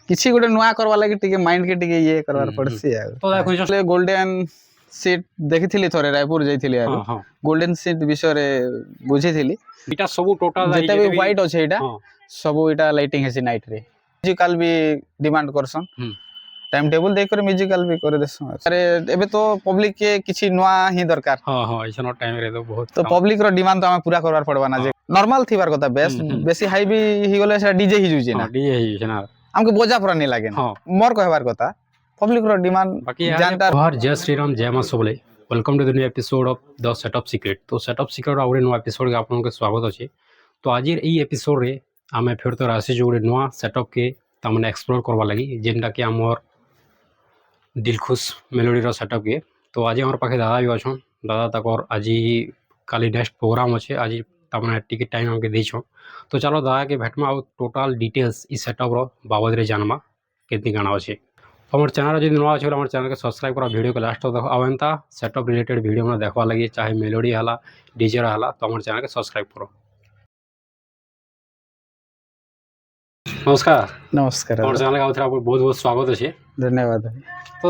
किसी गोटे नुआ करवा लगी टिके माइंड के टिके ये करवार पड़सी आ तो देखो गोल्डन सीट देखिथिली थोरे रायपुर जाइथिली आरो हां गोल्डन सीट विषय रे बुझिथिली इटा सब टोटल जेते भी व्हाइट अछि एटा सब एटा लाइटिंग हेसी नाइट रे म्यूजिकल भी डिमांड करसन टाइम टेबल देख कर म्यूजिकल भी करे देसन अरे एबे तो पब्लिक के किछि नुआ ही दरकार हां हां ऐसनो टाइम रे तो बहुत तो पब्लिक रो डिमांड तो हम पूरा करवार पड़बा ना जे नॉर्मल थिबार कथा बेस्ट बेसी हाई भी ही गले से डीजे ही जुजे ना डीजे ही ना हमके बोझा पूरा नहीं लागे ना मोर कहबार कथा पब्लिक रो डिमांड बाकी जानता हर जय श्री राम जय मां सबले welcome to the new episode of the setup secret तो सेटअप सीक्रेट आउरे नुआ एपिसोड के आपन के स्वागत अछि तो आज ई एपिसोड रे हमें फिर तो राशि जोड़े नुआ सेटअप के तमने एक्सप्लोर करवा लगी जेनटा कि हमर दिलखुश मेलोडी रो सेटअप के तो आज हमर पाखे दादा भी अछन दादा तक और आज काली नेक्स्ट प्रोग्राम अछि आज तमने टिकट टाइम हमके देछो तो चलो दादा के भेटमा टोटल डिटेल्स ई सेटअप रो बाबद रे जानमा केति गाना अछि हमारे चैनल जो नुआ अच्छे हमारे चैनल के सब्सक्राइब करा वीडियो के लास्ट तक देखो आवेंता सेटअप रिलेटेड वीडियो में देखवा लगी चाहे मेलोडी हला डीजे हला तो हमारे चैनल के सब्सक्राइब करो। नमस्कार नमस्कार हमारे चैनल का बहुत बहुत स्वागत अच्छे धन्यवाद तो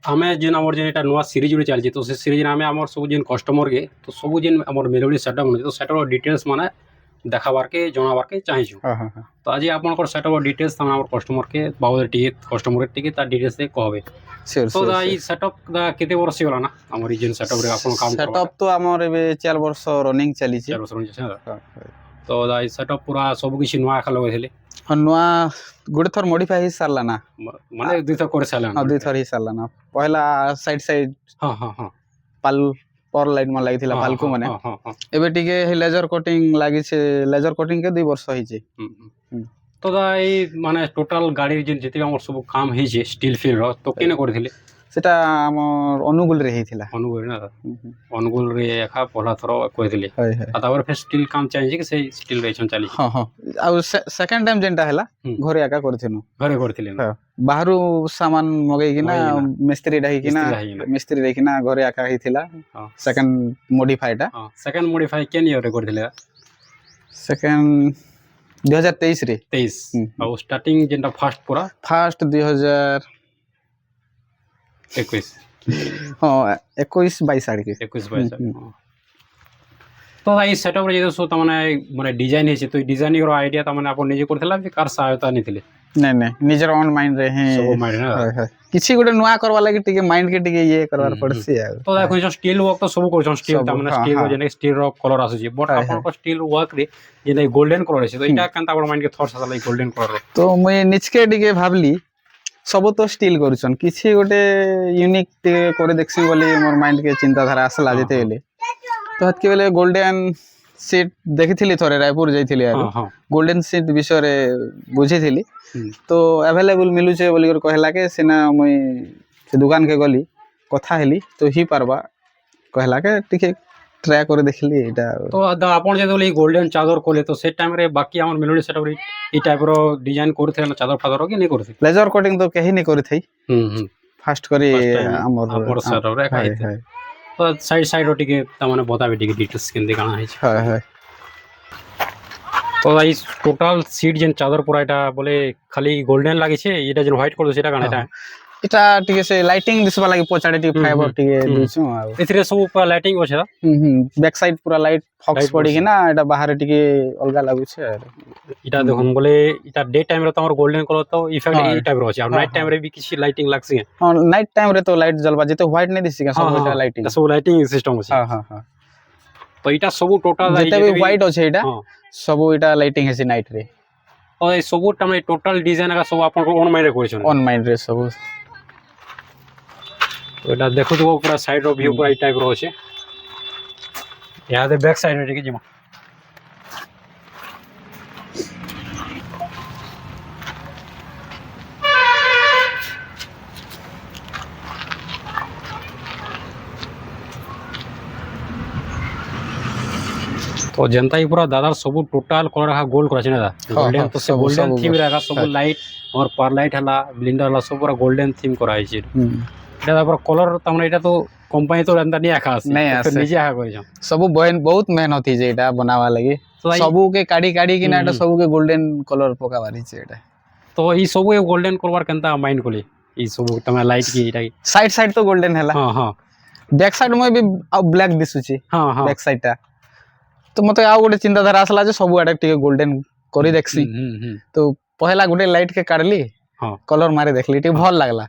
हमें जिन आमर जिन नुआ सीरीज जो चलती तो से सीरीज में आमर सब जिन कस्टमर के तो सब जिन आमर मेलोडी सेटअप तो सेटअप डिटेल्स माने देखाबार के जनाबार के चाहिए तो आज आप सेटअप डिटेल्स कस्टमर के बाबद कस्टमर टिके डिटेल्स कहबे तो ई सेटअप केते वर्ष होला ना हमर ई जिन सेटअप रे आपन काम सेटअप तो हमर एबे 4 वर्ष रनिंग चली छी 4 वर्ष रनिंग तो ई सेटअप पूरा सब किछि नुआ खा लगैथिले नुआ गुडे थर मॉडिफाई ही सारला ना माने दुई थर करे सारला ना दुई थर ही सारला ना पहला साइड साइड हां पाल पर लाइन में लागिथिला पालको माने एबे टिके लेजर कोटिंग लागि छे लेजर कोटिंग के 2 वर्ष होई छे तो ई माने टोटल गाड़ी जिन जति हमर सब काम हे छे स्टील फिल रो तो केने करथिले सेटा हमर अनुगुल रे हेथिला अनुगुल ना अनुगुल रे एखा पहला थरो कहथिले आ तापर फिर स्टील काम चाहिए कि से स्टील रेशन चली हां हां आ सेकंड टाइम जेंटा हला घरे आका करथिनु घरे करथिले बाहरु सामान मगै कि ना मिस्त्री रही कि ना मिस्त्री रही कि ना घरे आका हिथिला सेकंड मॉडिफाइड सेकंड मॉडिफाई केन ईयर रे करथिले सेकंड 2023 रे 23 आ स्टार्टिंग जेंटा फर्स्ट 2021 हां 21 22 आड़ के 21 22 तो ई सेटअप रे सो तमने माने डिजाइन हे तो डिजाइनिंग रो आईडिया तमने आपन निजे करथला कि कार सहायता निथिले नहीं निजर ऑन माइंड रे हैं सब माइंड ना किछि गोटे नुआ करवा लागि टिके माइंड के टिके ये करवार पड़सी आ तो देखो जो स्टील वर्क तो सब करछन स्टील तमने स्टील रो जेने स्टील रो कलर आसु छी बट आपन को स्टील वर्क रे जेने गोल्डन कलर छै तो इटा कांता बड माइंड के थॉट्स आला गोल्डन कलर तो मैं निचके टिके भाबली सब तो स्टील करछन किछि गोटे यूनिक टिके करे देखसी बोली मोर माइंड के चिंता धारा आसला जेते बेले तो हत के बेले गोल्डन सीट देखिथिली थोरे रायपुर जाइथिली आरो गोल्डन सीट विषय रे बुझिथिली तो अवेलेबल मिलु छे बोली कर कहला के सेना मई से दुकान के गली कथा हेली तो ही पारबा कहला के टिके ट्राई करे देखली एटा तो आपन जे बोली गोल्डन चादर कोले तो से टाइम रे बाकी हमर मेलोडी सेटअप रे ई टाइप रो डिजाइन करथे ना चादर फादर के नहीं करथे लेजर कोटिंग तो कहीं नहीं करथई फास्ट करी हमर सेटअप रे खाई तो साइड साइड रोटी के तमने बताबे टिके डिटेल्स केन दिखाना है हां तो ई टोटल सीट जेन चादर पूरा एटा बोले खाली गोल्डन लागी छे एटा जेन व्हाइट कलर सेटा काना एटा टिके से लाइटिंग दिसबा लागि पछाडे टिके फाइबर टिके दिछु आ एथरे सब ऊपर लाइटिंग होछे बैक साइड पूरा लाइट फॉक्स पड़ी कि ना एटा बाहर टिके अलगा लागु छे एटा देखन बोले एटा डे टाइम रे तमर गोल्डन कलर तो इफेक्ट ई टाइप रो छे और नाइट टाइम रे भी किछि लाइटिंग लागसी हां नाइट टाइम रे तो लाइट जलबा जेते व्हाइट नहीं दिसी सब एटा लाइटिंग सब लाइटिंग सिस्टम होछे हां तो एटा सब टोटल जेते भी व्हाइट होछे एटा सब एटा लाइटिंग हेसी नाइट रे और ए सब टमे टोटल डिजाइन का सब आपन ऑन माइंड रे करछन ऑन माइंड रे सब तो एटा देखो तो पूरा साइड रो व्यू पूरा ई टाइप रो छे यहां दे बैक साइड रे के जिमा तो जनता ही पूरा दादा सब टोटल कलर का गोल्ड करा छे ना गोल्डन तो से गोल्डन थीम रहेगा सब लाइट और पर लाइट हला ब्लिंडर हला सब पूरा गोल्डन थीम करा छे एटा पूरा कलर तमने एटा तो कंपनी तो अंदर नहीं आखा नहीं फिर निजे आखा करै छ सब बहन बहुत मेहनत ही जे एटा बनावा लागि सब के काडी काडी कि ना एटा सब के गोल्डन कलर पका बारी छे एटा तो ई सब गोल्डन करवार केनता माइंड कोली ई सब तमे लाइट की इटा साइड तो गोल्डन हैला हां हां बैक साइड में भी ब्लैक दिसुची हां हां बैक साइड टा तो मते आ गोटे चिंताधारा आसला जे सब आडे टिके गोल्डन करी देखसी तो पहला गोटे लाइट के काढली हां कलर मारे देखली टिके भल लागला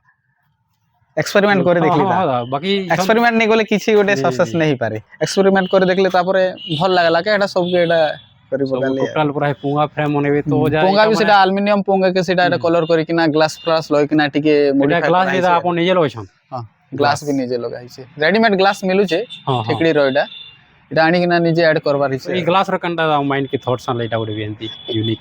एक्सपेरिमेंट करे देखली ता हां बाकी एक्सपेरिमेंट नहीं गले किछि गोटे सक्सेस नहीं पारे एक्सपेरिमेंट करे देखले तापरे भल लागला के एटा सब के एटा करी बगाले टोटल पूरा पुंगा फ्रेम बनेबे तो जा पोंगा भी सेटा एल्युमिनियम पोंगा के सेटा एटा कलर करी किना ग्लास फ्लास लय किना टिके एटा मॉडिफाई ग्लास जेदा आपन निजे लगछन हां ग्लास भी निजे लगाई छे रेडीमेड ग्लास मिलु छे हां ठेकड़ी रो एटा एटा आनी किना निजे ऐड करबार ई छे ग्लास रो कंटा माइंड की थॉट्स आन लाइट आउट एंती यूनिक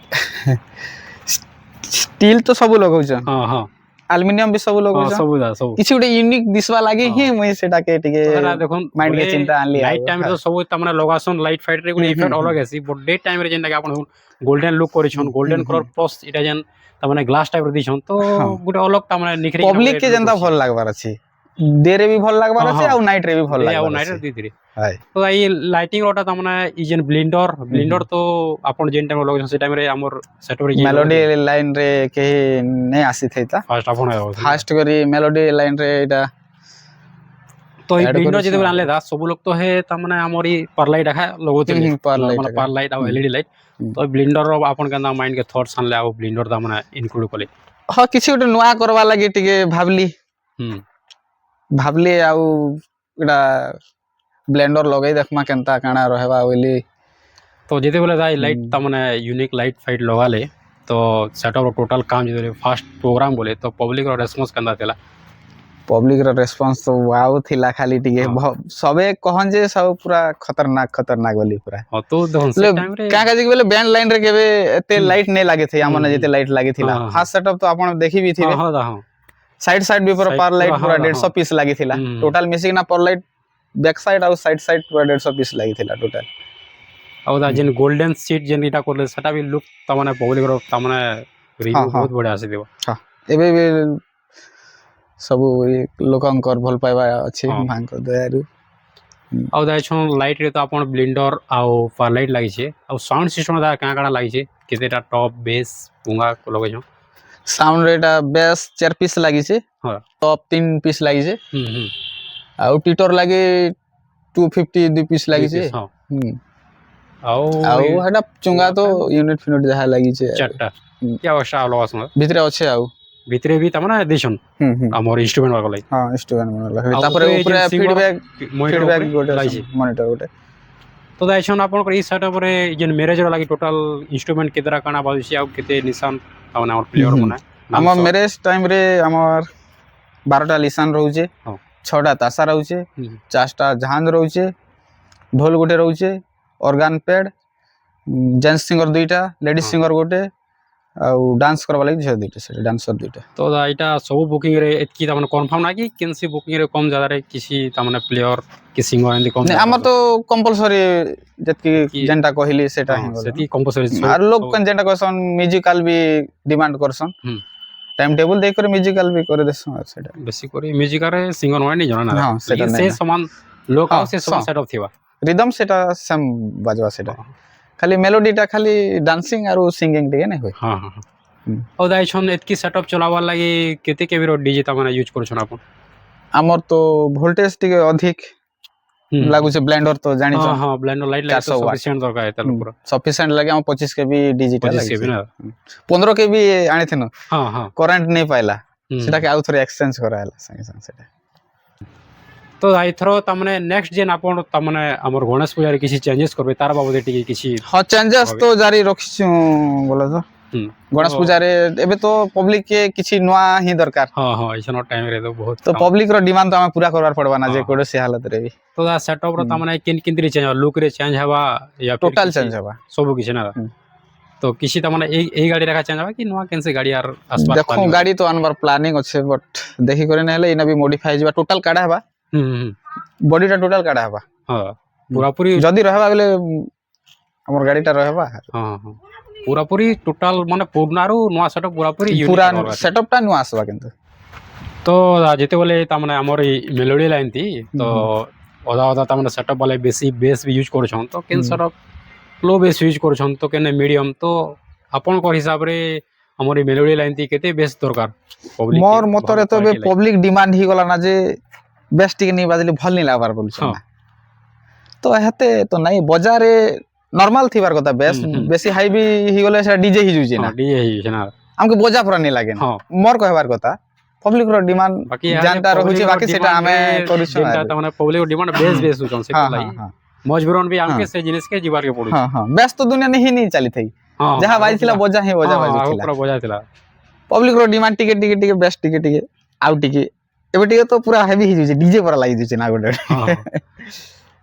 स्टील तो सब लगाउ छ हां हां एल्युमिनियम भी सब लगाउ हां छ सब दा सब किछि गोटे यूनिक दिसवा लागे ही मुई सेटा के टिके तोरा देखन माइंड के चिंता आनली लाइट टाइम रे तो सब तमने लगासन लाइट फाइट रे गुने इफेक्ट अलग आसी बट डे टाइम रे जेंटा आपन गोल्डन लुक करिछन गोल्डन कलर प्लस इटा जेन तमने ग्लास टाइप रे दिछन तो गुटे अलग तमने निखरी पब्लिक के जनता भल लागबार अछि डे रे भी भल लागबार अछि आ नाइट रे भी भल या लागबार नाइट रे अछि दी हाय तो आई लाइटिंग रोटा तमने ई जेन ब्लेंडर तो आपन जेन टाइम लगछन से टाइम रे हमर सेटअप रे मेलोडी लाइन रे के नै आसी थैता फास्ट आपन फास्ट करी मेलोडी लाइन रे एटा तो ई add ब्लेंडर करिछि जेते आनले दा सब लोग तो हे तमने हमर ई पर लाइट आखा लगोतले पर लाइट मतलब पर लाइट आ एलईडी लाइट तो ब्लेंडर रो आपन केना माइंड के थॉट्स आनले आ ब्लेंडर तमने इंक्लूड करले हां किछि गोटे नुआ करबा लागि टिके भाबली आ एटा ब्लेंडर लगाई देखमा केनता काना रहबा ओली तो जेते बेले जाय लाइट तमने यूनिक लाइट फाइट लगाले तो सेटअप रो टोटल काम जेते फास्ट प्रोग्राम बोले तो पब्लिक रो रेस्पॉन्स केनता तेला पब्लिक रो रेस्पॉन्स तो वाओ थिला खाली टिके सबे कहन जे सब पूरा खतरनाक वाली पूरा हां तो देखन से टाइम रे का काजी बेले बैंड लाइन रे केबे एते लाइट नै लागे थे हमने जेते लाइट लागे थिला हाथ सेटअप तो आपण देखि भी थिबे हां हां साइड भी पूरा पर लाइट पूरा 150 पीस लागी थिला टोटल मिसिंग ना पर लाइट बैक साइड और साइड पूरा 150 पीस लागी थिला टोटल और दा जेन गोल्डन सीट जेन इटा करले सेटा भी लुक तमने पब्लिक रो तमने रिव्यू बहुत बढ़िया आसी देबो हां एबे भी सब लोकंकर भल पाइबा अछि मांक दयारु और दा छन लाइट रे तो अपन ब्लेंडर आ पर लाइट लागि छे और साउंड सिस्टम दा काना लागि छे केतेटा टॉप बेस पुंगा को लगे छ साउंड रेटा बेस 4 पीस लागि छे हां टॉप 3 पीस लागि छे आ टीटर लागि 250 2 पीस लागि छे हां आउ हटा चुंगा तो यूनिट फिनिट जहा लागि छे चारटा क्या वर्षा लगा सुन भितरे अच्छे आउ भितरे भी तमना देछन हमर इंस्ट्रूमेंट वाला हां इंस्ट्रूमेंट वाला तापरे ऊपर फीडबैक गोटे मॉनिटर गोटे तो दाइछन आपन कर ई सेटअप रे जेन मैरिज रो लागि टोटल इंस्ट्रूमेंट केतरा काना बाजुसी आ केते निशान तमना हमर प्लेयर मने हमर मैरिज टाइम रे हमर 12टा लिसान रहउचे 6टा तासा रहउचे 4टा झांझ रहउचे ढोल गोटे रहउचे ऑर्गन पैड जेंट्स सिंगर दुईटा लेडीज सिंगर गोटे आ डांस करबा लागि झे दुईटा से डांसर दुईटा तो एटा सब बुकिंग रे एतकी तमने कंफर्म ना कि केनसी बुकिंग रे कम ज्यादा रे किसी तमने प्लेयर कि सिंगर एंदी कम नहीं हमर तो कंपलसरी जतकी जेंटा कहली सेटा ही सेती कंपलसरी आर लोग कन जेंटा कहसन म्यूजिकल भी डिमांड करसन टाइम टेबल देख कर म्यूजिकल भी करे देसन सेटा बेसिक करी म्यूजिक रे सिंगर होय नहीं जाना हां सेटा से समान लोक आ से समान सेटअप थिबा रिदम सेटा सेम बाजवा सेटा खाली मेलोडीटा खाली डांसिंग आरो सिंगिंग टे नै होय हां हां और दाइ छन एतकी सेटअप चलावा लागि केते केबी रो डीजे तमने यूज करू छन आपन हमर तो वोल्टेज टिके अधिक लागु छे ब्लेंडर तो जानि छ हां ब्लेंडर लाइट लाइट सफिशिएंट दरकार है तल पूरा सफिशिएंट लागे हम 25 केबी डिजिटल 25 केबी ना 15 केबी आनी थेनो हां हां करंट नै पाइला सेटा के आउ थोरे एक्सचेंज करायला संगे संग सेटा तो आई थरो तमने नेक्स्ट जेन आपन तमने हमर गणेश पूजा रे किसी चेंजेस करबे तार बाबदे टिके किसी हां चेंजेस तो जारी रखिछु बोला तो गणेश पूजा रे एबे तो पब्लिक के किछि नवा ही दरकार हां हां ऐसन टाइम रे तो बहुत तो पब्लिक रो डिमांड तो हम पूरा करवार पड़बा ना जे कोडे से हालत रे भी तो दा सेटअप रो तमने किन किनरी चेंज लुक रे चेंज हवा या टोटल चेंज हवा सब किछि ना तो किसी तमने ए गाड़ी रखा चेंज हवा कि नवा कैसे गाड़ी यार आसपास देखो गाड़ी तो अनवर प्लानिंग अछि बट देखि करे नै हले इना भी मॉडिफाई जबा टोटल काडा हवा बॉडी टा टोटल काडा हवा हां पूरा पूरी जदी रहबा बेले हमर गाड़ी टा रहबा हां हां पूरा पूरी टोटल माने पुरनारू नवा सेटअप पूरा पूरी पूरा सेटअप टा नुआ आसबा किंतु तो जेते बोले तमने हमर मेलोडी लाइन थी तो ओदा तमने सेटअप वाले बेसी बेस भी यूज करू छन तो केन सेटअप लो बेस यूज करू छन तो केने मीडियम तो अपन को हिसाब रे ଆମର ଏ ମେଲୋଡି ଲାଇନ୍ ଟି କେତେ ବେଶ ଦରକାର public मोर के मतरे भल तो बे quality लागी। पब्लिक डिमांड ही गला ना जे बेस्ट टिके नहीं बाजली भल नहीं लागबार बोलछ हाँ। ना तो हेते तो नहीं बजारे नॉर्मल थिबार कथा बेस बेसी हाई भी ही गले से डीजे ही जुजे ना हाँ डीजे ही है ना हमके बोजा पूरा नहीं लागे ना हाँ मोर कहबार कथा पब्लिक रो डिमांड बाकी जानता रहुचे बाकी सेटा हमें करूछ जेनटा माने पब्लिक डिमांड बेस बेस होचन से हां लाई हां मजबूरन भी हमके हाँ। से जिनिस के जीवार के पड़ू हां हां बेस तो दुनिया नहीं चली थई हां जहां बाजिला बोजा ही बोजा बाजिला पूरा बजा थिला पब्लिक रो डिमांड टिके बेस्ट टिके आउ टिके एबे टिके तो पूरा हेवी ही जुजे डीजे पूरा लागि जुचे ना गोटे हां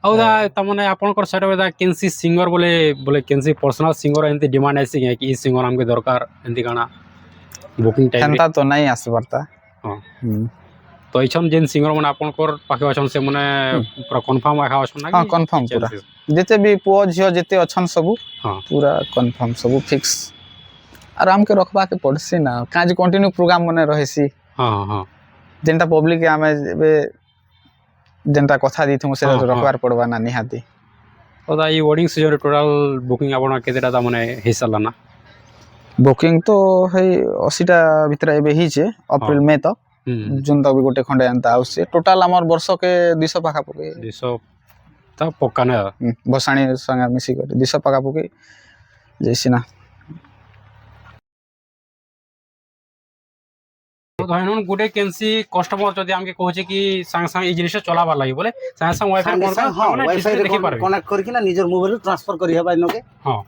औदा तमने आपनकर सेट में केनसी सिंगर बोले बोले केनसी पर्सनल सिंगर एंती डिमांड आसी कि ई सिंगर हमके दरकार एंती गाना बुकिंग टाइम सेंता तो नहीं आस पड़ता हां तो इछन जेन सिंगर मन आपनकर पाखे अछन से मने पूरा कंफर्म आखा अछन ना हाँ, confirm पूरा। जेते भी पुओ झियो जेते अछन सबु हां पूरा कंफर्म सबु फिक्स आराम के रखबा के पड़सी ना काज कंटिन्यू प्रोग्राम मने रहसी हां हां जेंटा पब्लिक के आमे एबे जेंटा कथा दिथु से हाँ, तो रखबार पड़बा ना निहाती औदा ई वेडिंग सीजन टोटल बुकिंग आपन केतेटा ता मने हिसाला ना बुकिंग तो है 80टा भीतर एबे ही छे अप्रैल मई तक जून तक भी गोटे खंडे एंता आउसे टोटल हमर वर्ष के 200 पाखा पके 200 ता पक्का ना भसाणी संगे मिसी कर 200 पाखा पके जैसिना तो धरन गुटे केनसी कस्टमर जदि हमके कहूचे कि संग संग ई जिनिस चलाबार लागि बोले संग संग वाईफाई साଙ୍ଗे कोन साङ्ग हाँ वाइफाई देखि पारबे कनेक्ट करकिना निजर मोबाइल ट्रांसफर करी हेबा इनके हां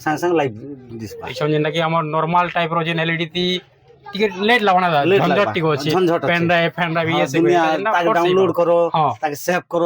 साङ्ग साङ्ग लाइव दिसबा इछन जेनटा कि हमर नॉर्मल टाइप रो जेन एलईडी ती टिके लेट लागना दा Late झंझट लागबा, टिको अछि झंझट अछि। पेन ड्राइव ये से दुनिया ताके डाउनलोड करो हां ताके सेव करो